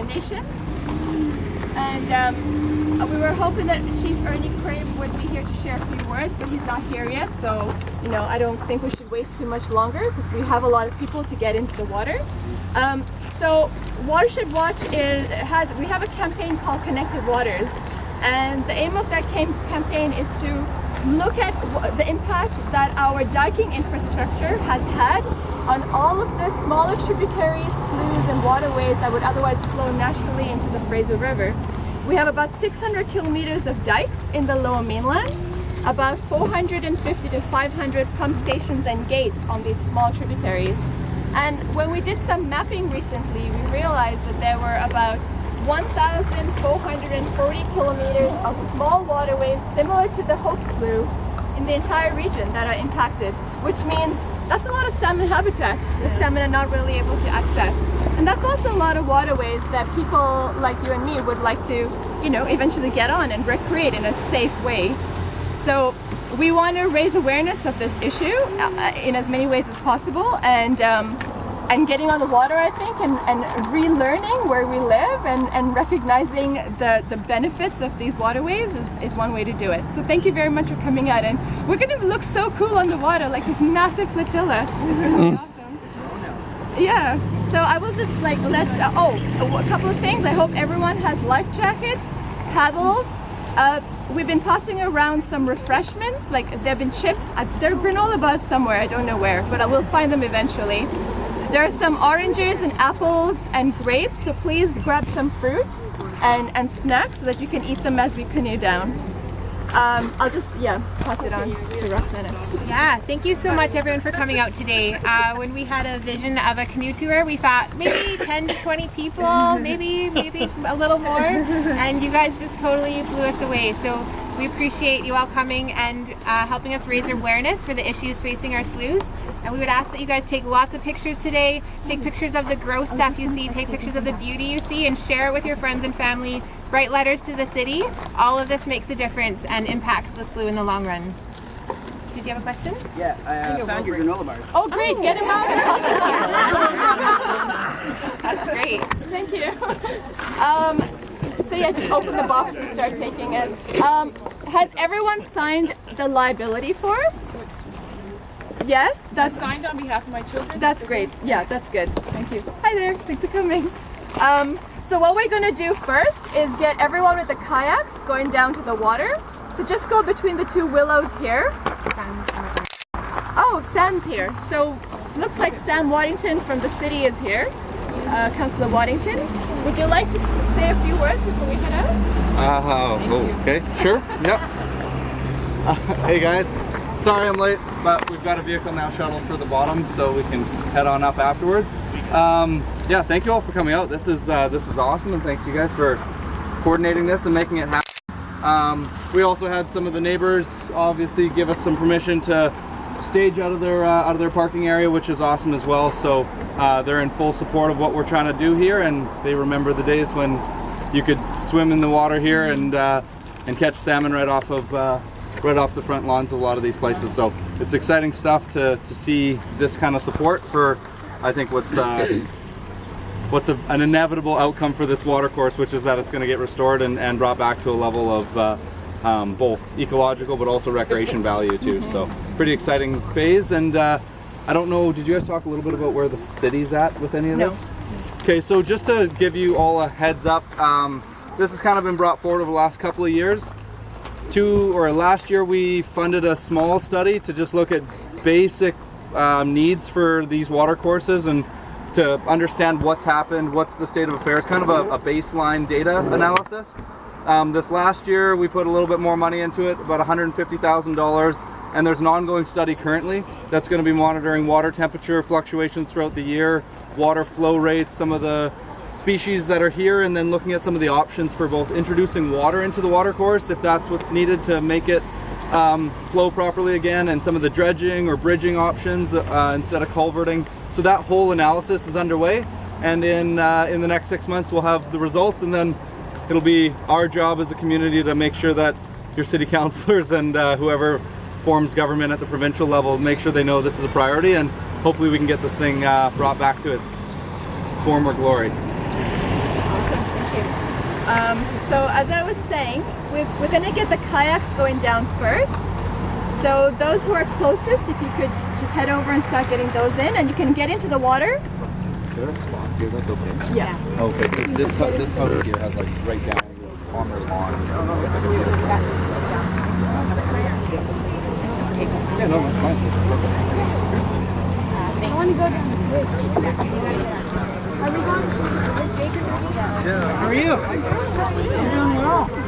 nations. And we were hoping that Chief Ernie Crave would be here to share a few words, but he's not here yet. So, you know, I don't think we should wait too much longer because we have a lot of people to get into the water. So Watershed Watch we have a campaign called Connected Waters, and the aim of that campaign is to look at the impact that our diking infrastructure has had on all of the smaller tributaries, sloughs and waterways that would otherwise flow naturally into the Fraser River. We have about 600 kilometers of dikes in the Lower Mainland, about 450 to 500 pump stations and gates on these small tributaries. And when we did some mapping recently, we realized that there were about 1,440 kilometers of small waterways similar to the Hope Slough in the entire region that are impacted, which means that's a lot of salmon habitat the salmon are not really able to access. And that's also a lot of waterways that people like you and me would like to, you know, eventually get on and recreate in a safe way. So we want to raise awareness of this issue in as many ways as possible, and getting on the water, I think, and relearning where we live and recognizing the benefits of these waterways is one way to do it. So thank you very much for coming out, and we're going to look so cool on the water, like this massive flotilla. It's going to be awesome. Yeah, so I will just like a couple of things. I hope everyone has life jackets, paddles. We've been passing around some refreshments, like there have been chips. There are granola bars somewhere, I don't know where, but I will find them eventually. There are some oranges and apples and grapes, so please grab some fruit and snacks so that you can eat them as we canoe down. I'll just, pass it on to Roxanna. Yeah, thank you so much everyone for coming out today. When we had a vision of a canoe tour, we thought maybe 10 to 20 people, maybe a little more, and you guys just totally blew us away. So we appreciate you all coming and helping us raise awareness for the issues facing our sloughs. And we would ask that you guys take lots of pictures today, take pictures of the gross stuff you see, take pictures of the beauty you see, and share it with your friends and family. Write letters to the city. All of this makes a difference and impacts the slough in the long run. Did you have a question? Yeah, I found your granola bars. Oh great, get them out and pass them on. That's great. Thank you. So yeah, just open the box and start taking it. Has everyone signed the liability form? Yes, that's signed on behalf of my children. That's great. Yeah, that's good. Thank you. Hi there. Thanks for coming. So what we're going to do first is get everyone with the kayaks going down to the water. So just go between the two willows here. Oh, Sam's here. So looks like Sam Waddington from the city is here. Councillor Waddington. Would you like to say a few words before we head out? Okay, sure. Yep. Hey guys. Sorry I'm late, but we've got a vehicle now shuttled for the bottom, so we can head on up afterwards. Yeah, thank you all for coming out. This is awesome, and thanks you guys for coordinating this and making it happen. We also had some of the neighbors obviously give us some permission to stage out of their parking area, which is awesome as well. So they're in full support of what we're trying to do here, and they remember the days when you could swim in the water here and catch salmon right off the front lawns of a lot of these places. So it's exciting stuff to see this kind of support for, I think, what's an inevitable outcome for this water course, which is that it's going to get restored and brought back to a level of both ecological but also recreation value too. So pretty exciting phase. And I don't know, did you guys talk a little bit about where the city's at with any of this? Okay, so just to give you all a heads up, this has kind of been brought forward over the last couple of years. Last year we funded a small study to just look at basic needs for these water courses and to understand what's happened, what's the state of affairs, kind of a baseline data analysis. This last year we put a little bit more money into it, about $150,000, and there's an ongoing study currently that's going to be monitoring water temperature fluctuations throughout the year, water flow rates, some of the species that are here, and then looking at some of the options for both introducing water into the water course if that's what's needed to make it flow properly again, and some of the dredging or bridging options instead of culverting. So that whole analysis is underway, and in the next 6 months we'll have the results, and then it'll be our job as a community to make sure that your city councilors and whoever forms government at the provincial level make sure they know this is a priority, and hopefully we can get this thing brought back to its former glory. you. So as I was saying, we're going to get the kayaks going down first. So those who are closest, if you could just head over and start getting those in, and you can get into the water. Is there a spot here that's okay? Yeah. Okay, because this house here has like right down on their lawn. Yeah, no, it's fine. I want to go down the bridge. Are we going? How are you? I'm doing well.